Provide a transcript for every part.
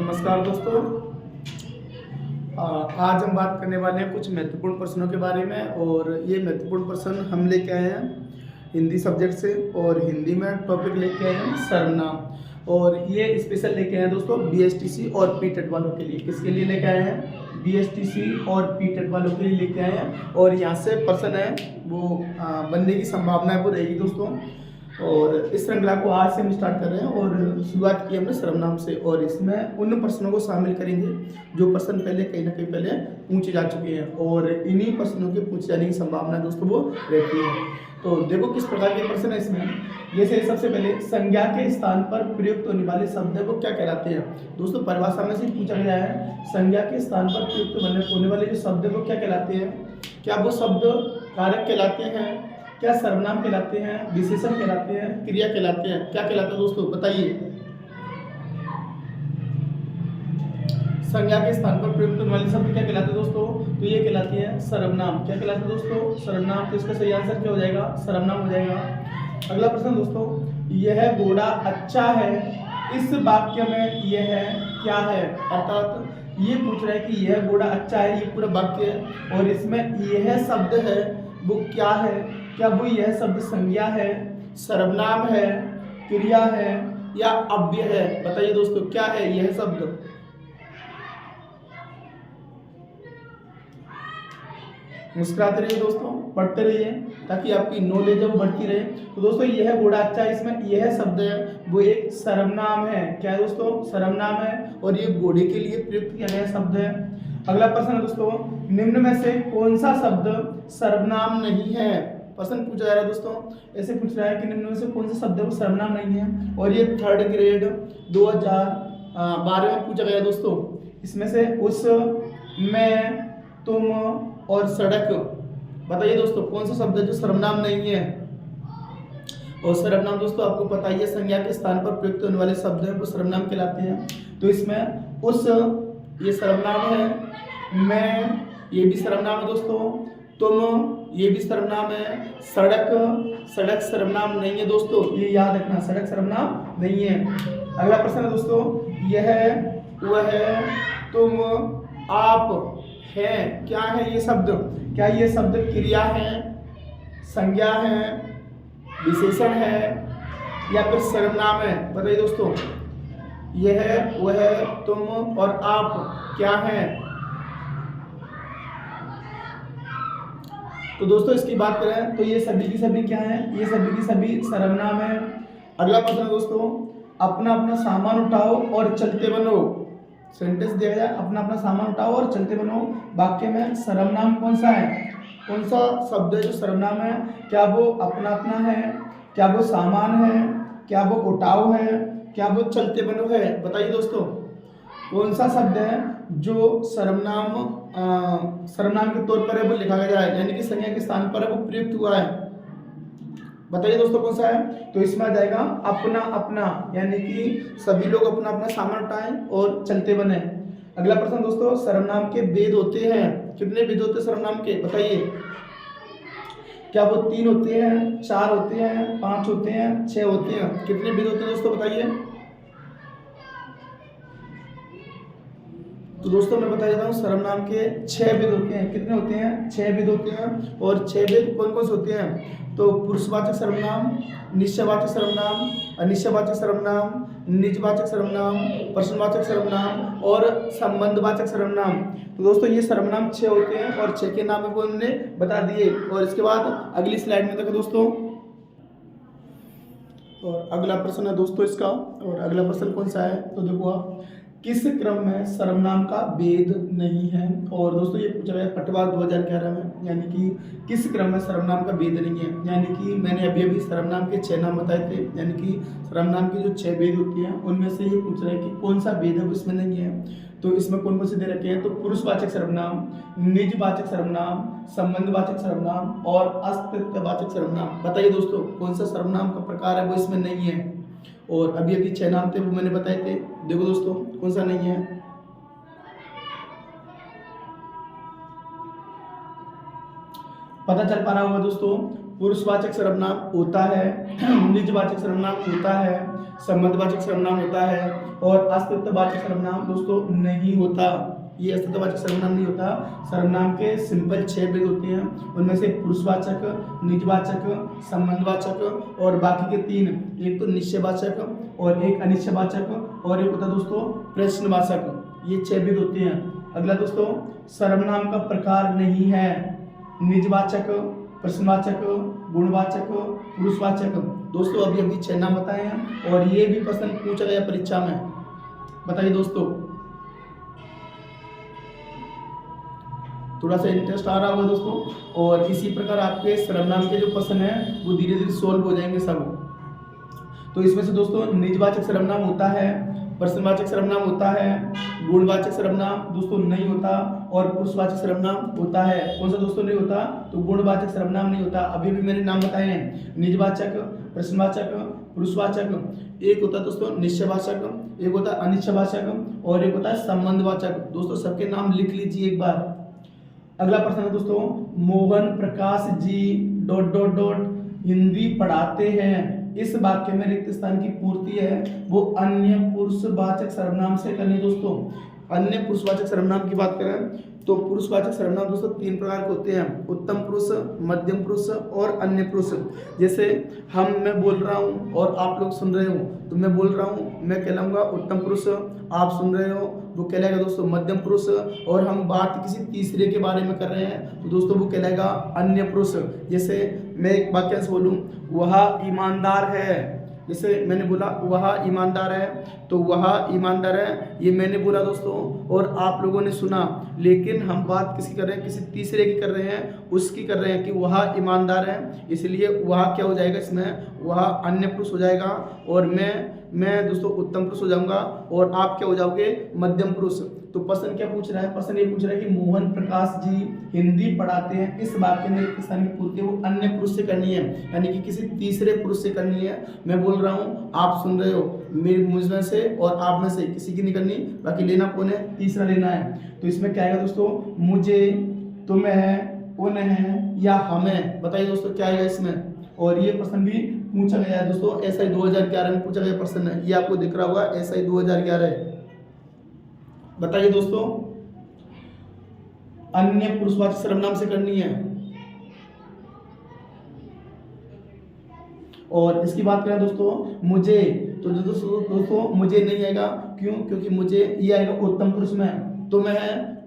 नमस्कार दोस्तों। आज हम बात करने वाले हैं कुछ महत्वपूर्ण प्रश्नों के बारे में। और ये महत्वपूर्ण प्रश्न हम लेके आए हैं हिंदी सब्जेक्ट से। और हिंदी में टॉपिक लेके आए हैं सर्वनाम। और ये स्पेशल लेके आए हैं दोस्तों बीएसटीसी और पीटेट वालों के लिए। किसके लिए लेके आए हैं? बीएसटीसी और पीटेट वालों के लिए लेके आए हैं। और यहाँ से प्रश्न है वो बनने की संभावना वो रहेगी दोस्तों। और इस श्रृंखला को आज से हम स्टार्ट कर रहे हैं और शुरुआत की हमने सर्वनाम से। और इसमें उन प्रश्नों को शामिल करेंगे जो प्रश्न पहले कहीं ना कहीं पहले पूछे जा चुके हैं। और इन्हीं प्रश्नों के पूछे जाने की संभावना दोस्तों वो रहती है। तो देखो किस प्रकार के प्रश्न है इसमें। जैसे सबसे पहले संज्ञा के स्थान पर प्रयुक्त होने वाले शब्द है वो क्या कहलाते हैं? दोस्तों परिभाषा में से पूछा गया है संज्ञा के स्थान पर प्रयुक्त होने वाले जो शब्द है वो क्या कहलाते हैं? क्या वो शब्द कारक कहलाते हैं? क्या सर्वनाम कहलाते हैं? विशेषण कहलाते हैं? क्रिया कहलाते हैं? क्या कहलाते हैं दोस्तों बताइए। संज्ञा के स्थान पर प्रयुक्त होने वाले शब्द क्या कहलाते हैं दोस्तों? तो ये कहलाती है सर्वनाम। क्या कहलाते हैं दोस्तों? सर्वनाम। तो इसका सही आंसर क्या हो जाएगा? सर्वनाम हो जाएगा। अगला प्रश्न दोस्तों, यह घोड़ा अच्छा है, इस वाक्य में यह क्या है? अर्थात ये पूछ रहा है कि यह घोड़ा अच्छा है, ये पूरा वाक्य है और इसमें यह शब्द है वो क्या है? क्या वो यह शब्द संज्ञा है, सर्वनाम है, क्रिया है या अव्यय है? बताइए दोस्तों क्या है यह शब्द? मुस्कुराते रहिए दोस्तों, पढ़ते रहिए ताकि आपकी नॉलेज है वो बढ़ती रहे। तो दोस्तों यह घोड़ा अच्छा है, इसमें यह शब्द है वो एक सर्वनाम है। क्या है दोस्तों? सर्वनाम है और ये घोड़े के लिए प्रयुक्त किया गया शब्द है। अगला प्रश्न है दोस्तों, निम्न में से कौन सा शब्द सर्वनाम नहीं है? प्रश्न पूछा जा रहा है दोस्तों, ऐसे पूछ रहा है कि निम्न में से कौन सा शब्द है वो सर्वनाम नहीं है। और ये 3rd ग्रेड 2012 में पूछा गया दोस्तों। इसमें से उस, मैं, तुम और सड़क, बताइए दोस्तों कौन सा शब्द है जो सर्वनाम नहीं है? और सर्वनाम दोस्तों आपको पता ही है संज्ञा के स्थान पर प्रयुक्त होने वाले शब्द है वो सर्वनाम कहलाते हैं। तो इसमें उस ये सर्वनाम है, मैं ये भी सर्वनाम है दोस्तों, तुम ये भी सर्वनाम है, सड़क सर्वनाम नहीं है दोस्तों, ये याद रखना सड़क सर्वनाम नहीं है। अगला प्रश्न है दोस्तों, यह, वह, तुम, आप, है, क्या है ये शब्द? क्या ये शब्द क्रिया है, संज्ञा है, विशेषण है या फिर सर्वनाम है? बताइए दोस्तों यह, वह, तुम और आप क्या है? तो दोस्तों इसकी बात करें तो ये सभी की सभी क्या है? ये सभी की सभी सर्वनाम है। अगला प्रश्न है दोस्तों, अपना अपना सामान उठाओ और चलते बनो। सेंटेंस दिया गया, अपना अपना सामान उठाओ और चलते बनो। वाक्य में सर्वनाम कौन सा है? कौन सा शब्द है जो सर्वनाम है? क्या वो अपना अपना है? क्या वो सामान है? क्या वो उठाओ है? क्या वो चलते बनो है? बताइए दोस्तों कौन सा शब्द है जो सर्वनाम के तौर पर है वो लिखा गया है, यानी कि संज्ञा के स्थान पर है वो प्रयुक्त हुआ है? बताइए दोस्तों कौन सा है? तो इसमें आ जाएगा अपना अपना, यानी कि सभी लोग अपना अपना सामान उठाएं और चलते बने। अगला प्रश्न दोस्तों, सर्वनाम के भेद होते हैं, कितने भेद होते हैं सर्वनाम के? बताइए। क्या वो 3 होते हैं, 4 होते हैं, 5 होते हैं, 6 होते हैं? कितने भेद होते हैं दोस्तों बताइए। तो दोस्तों मैं बता देता हूँ सर्वनाम के 6 भेद होते हैं। कितने होते हैं? 6 भेद होते हैं। और 6 भेद कौन कौन से होते हैं? तो पुरुषवाचक सर्वनाम, निश्चयवाचक सर्वनाम, अनिश्चयवाचक सर्वनाम, निजवाचक सर्वनाम, प्रश्नवाचक सर्वनाम और संबंधवाचक सर्वनाम। तो दोस्तों ये सर्वनाम 6 होते हैं और 6 के नाम वो हमने बता दिए। और इसके बाद अगली स्लाइड में देखो दोस्तों, और अगला प्रश्न है दोस्तों इसका। और अगला प्रश्न कौन सा है? तो देखो आप, किस क्रम में सर्वनाम का भेद नहीं है? और दोस्तों ये पूछा गया पटवार 2011 में, यानी कि किस क्रम में सर्वनाम का भेद नहीं है। यानी कि मैंने अभी अभी सर्वनाम के 6 नाम बताए थे, यानी कि सर्वनाम की जो 6 भेद होती हैं उनमें से ये पूछ रहा है कि कौन सा भेद है वो इसमें नहीं है। तो इसमें कौन कौन से दे रखे हैं? तो पुरुषवाचक सर्वनाम, निजवाचक सर्वनाम, संबंधवाचक सर्वनाम और अस्तित्ववाचक सर्वनाम। बताइए दोस्तों कौन सा सर्वनाम का प्रकार है वो इसमें नहीं है? और अभी अभी 6 नाम थे वो मैंने बताए थे। देखो दोस्तों कौन सा नहीं है? पता चल पा रहा होगा दोस्तों, पुरुषवाचक सर्वनाम होता है, निजवाचक सर्वनाम होता है, संबंधवाचक सर्वनाम होता है और अस्तित्ववाचक सर्वनाम दोस्तों नहीं होता। ये अस्तित्ववाचक सर्वनाम नहीं होता। सर्वनाम के सिंपल 6 भेद होते हैं, उनमें से पुरुषवाचक, निजवाचक, संबंधवाचक और बाकी के 3, एक तो निश्चयवाचक और एक अनिश्चयवाचक और एक होता है दोस्तों प्रश्नवाचक। ये 6 भेद होते हैं। अगला दोस्तों, सर्वनाम का प्रकार नहीं है निजवाचक, प्रश्नवाचक, गुणवाचक, पुरुषवाचक। दोस्तों अभी अभी 6 नाम बताए हैं और ये भी प्रश्न पूछा गया परीक्षा में। बताइए दोस्तों, थोड़ा सा इंटरेस्ट आ रहा होगा दोस्तों। और इसी प्रकार आपके सर्वनाम के जो प्रश्न हैं वो धीरे धीरे सोल्व हो जाएंगे सब। तो इसमें से दोस्तों निजवाचक सर्वनाम होता है, प्रश्नवाचक सर्वनाम होता है, गुणवाचक सर्वनाम दोस्तों नहीं होता और पुरुषवाचक सर्वनाम होता है। कौन सा दोस्तों नहीं होता? तो गुणवाचक सर्वनाम नहीं होता। अभी भी मैंने नाम बताए हैं, निजवाचक, प्रश्नवाचक, पुरुषवाचक। एक होता है दोस्तों निश्चयवाचक, एक होता है अनिश्चयवाचक और एक होता है संबंधवाचक। दोस्तों सबके नाम लिख लीजिए एक बार। अगला प्रश्न है दोस्तों, मोहन प्रकाश जी ... हिंदी पढ़ाते हैं। इस वाक्य में रिक्त स्थान की पूर्ति है वो अन्य पुरुषवाचक सर्वनाम से करनी। दोस्तों अन्य पुरुषवाचक सर्वनाम की बात करें तो पुरुषवाचक सर्वनाम दोस्तों 3 प्रकार के होते हैं, उत्तम पुरुष, मध्यम पुरुष और अन्य पुरुष। जैसे मैं बोल रहा हूँ और आप लोग सुन रहे हो तो मैं बोल रहा हूँ, मैं कहलाऊंगा उत्तम पुरुष, आप सुन रहे हो वो कहलाएगा दोस्तों मध्यम पुरुष। और हम बात किसी तीसरे के बारे में कर रहे हैं तो दोस्तों वो कहलाएगा अन्य पुरुष। जैसे मैं एक वाक्य से बोलूँ, वह ईमानदार है, जैसे मैंने बोला वह ईमानदार है तो वह ईमानदार है ये मैंने बोला दोस्तों और आप लोगों ने सुना। लेकिन हम बात किसी कर रहे हैं, किसी तीसरे की कर रहे हैं, उसकी कर रहे हैं कि वह ईमानदार है, इसलिए वह क्या हो जाएगा, इसमें वह अन्य पुरुष हो जाएगा और मैं दोस्तों उत्तम पुरुष हो जाऊंगा और आप क्या हो जाओगे, मध्यम पुरुष। तो प्रश्न क्या पूछ रहा है? प्रश्न ये पूछ रहा है कि मोहन प्रकाश जी हिंदी पढ़ाते हैं। इस वाक्य में रिक्त स्थान की पूर्ति वो अन्य पुरुष से करनी है, यानी कि किसी तीसरे पुरुष से करनी है। मैं बोल रहा हूँ, आप सुन रहे हो, मुझ में से और आप में से किसी की नहीं करनी, बाकी लेना कौन है? तीसरा लेना है। तो इसमें क्या आएगा दोस्तों, मुझे, तुम्हें, उन्हें या हमें। बताइए दोस्तों क्या आएगा इसमें। और ये प्रश्न भी पूछा गया है दोस्तों, SI 2011 में पूछा गया प्रश्न है, ये आपको दिख रहा होगा SI 2011। बताइए दोस्तों, अन्य पुरुषवाचक सर्वनाम से करनी है। और इसकी बात करें दोस्तों, मुझे, तो दोस्तों मुझे नहीं आएगा, क्यों? क्योंकि मुझे ये आएगा उत्तम पुरुष में।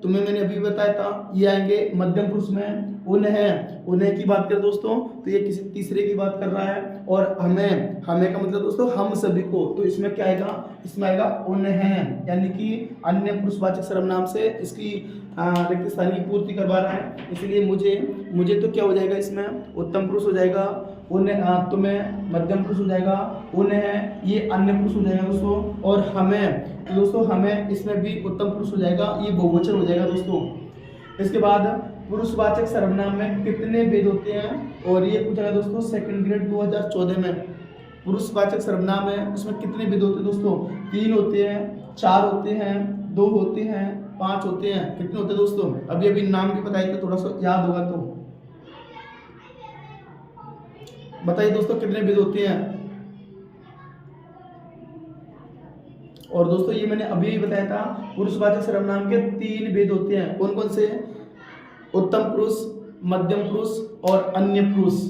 तुम्हें मैंने अभी बताया था ये आएंगे मध्यम पुरुष में। उन्हें की बात करें दोस्तों तो ये किसी तीसरे की बात कर रहा है। और हमें का मतलब दोस्तों हम सभी को, तो इसमें क्या आएगा, इसमें आएगा उन्हें, यानी कि अन्य पुरुषवाचक सर्वनाम से इसकी रिक्त स्थान की पूर्ति करवा रहा है। इसलिए मुझे तो क्या हो जाएगा, इसमें उत्तम पुरुष हो जाएगा, तुम्हें मध्यम पुरुष हो जाएगा, उन्हें ये अन्य पुरुष हो जाएगा दोस्तों। और हमें, तो दोस्तों हमें इसमें भी उत्तम पुरुष हो जाएगा, ये बहुवचन हो जाएगा दोस्तों। इसके बाद पुरुषवाचक सर्वनाम में कितने भेद होते हैं? और ये पूछा गया दोस्तों 2nd ग्रेड 2014 में। पुरुषवाचक सर्वनाम है उसमें कितने भेद होते हैं दोस्तों? 3 होते हैं, 4 होते हैं, 2 होते हैं, 5 होते हैं। कितने होते हैं दोस्तों? अभी नाम भी बताइए तो थोड़ा सा याद होगा। तो बताइए दोस्तों कितने भेद होते हैं। और दोस्तों ये मैंने अभी बताया था, पुरुषवाचक सर्वनाम के 3 भेद होते हैं। कौन कौन से? उत्तम पुरुष, मध्यम पुरुष और अन्य पुरुष।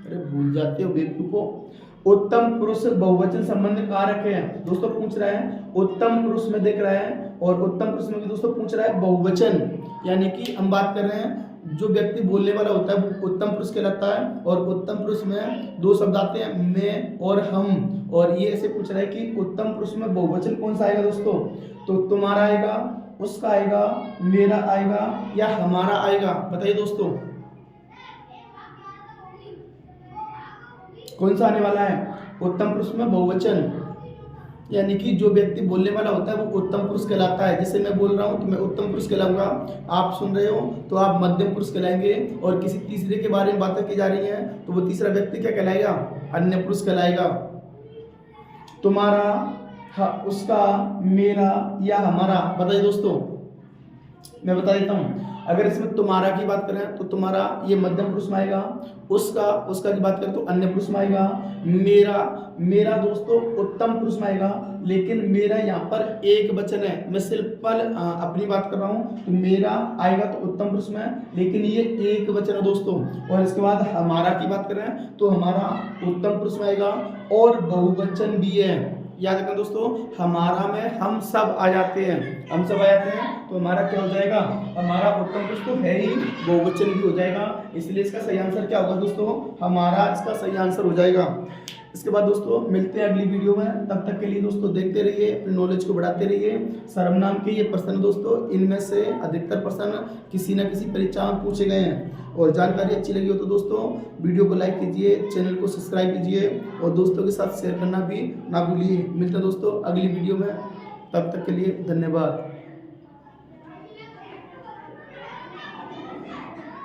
अरे भूल जाते हो बेवकूफो। उत्तम पुरुष बहुवचन संबंध कारक है दोस्तों, पूछ रहा है उत्तम पुरुष में देख रहा है और उत्तम पुरुष में भी दोस्तों पूछ रहा है बहुवचन, यानी कि हम बात कर रहे हैं जो व्यक्ति बोलने वाला होता है वो उत्तम पुरुष कहलाता है। और उत्तम पुरुष में 2 शब्द आते हैं, मैं और हम। और ये ऐसे पूछ रहा है कि उत्तम पुरुष में बहुवचन कौन सा आएगा दोस्तों? तो तुम्हारा आएगा, उसका आएगा, मेरा आएगा या हमारा आएगा। बताइए दोस्तों कौन सा आने वाला है? उत्तम पुरुष में बहुवचन, यानी कि जो व्यक्ति बोलने वाला होता है वो उत्तम पुरुष कहलाता है। जैसे मैं बोल रहा हूँ तो मैं उत्तम पुरुष कहलाऊंगा, आप सुन रहे हो तो आप मध्यम पुरुष कहलाएंगे। और किसी तीसरे के बारे में बातें की जा रही हैं तो वो तीसरा व्यक्ति क्या कहलाएगा? अन्य पुरुष कहलाएगा। तुम्हारा, उसका, मेरा या हमारा। बताइए दोस्तों, मैं बता देता हूँ। अगर इसमें तुम्हारा की बात करें तो तुम्हारा ये मध्यम पुरुष में आएगा, उसका की बात करें तो अन्य पुरुष में आएगा, मेरा दोस्तों उत्तम पुरुष में आएगा। लेकिन मेरा यहाँ पर एक वचन है, मैं सिर्फ अपनी बात कर रहा हूँ, तो मेरा आएगा तो उत्तम पुरुष में, लेकिन ये एक वचन है दोस्तों। और इसके बाद हमारा की बात करें तो हमारा उत्तम पुरुष में आएगा और बहुवचन भी है। याद रखना दोस्तों, हमारा में हम सब आ जाते हैं, तो हमारा क्या हो जाएगा, हमारा उत्तम पुरुष तो है ही, बहुवचन भी हो जाएगा। इसलिए इसका सही आंसर क्या होगा दोस्तों, हमारा इसका सही आंसर हो जाएगा। इसके बाद दोस्तों मिलते हैं अगली वीडियो में, तब तक के लिए दोस्तों देखते रहिए, अपनी नॉलेज को बढ़ाते रहिए। सर्वनाम के ये प्रश्न दोस्तों, इनमें से अधिकतर प्रश्न किसी न किसी परीक्षा में पूछे गए हैं। और जानकारी अच्छी लगी हो तो दोस्तों वीडियो को लाइक कीजिए, चैनल को सब्सक्राइब कीजिए और दोस्तों के साथ शेयर करना भी ना भूलिए। मिलते हैं दोस्तों अगली वीडियो में, तब तक के लिए धन्यवाद।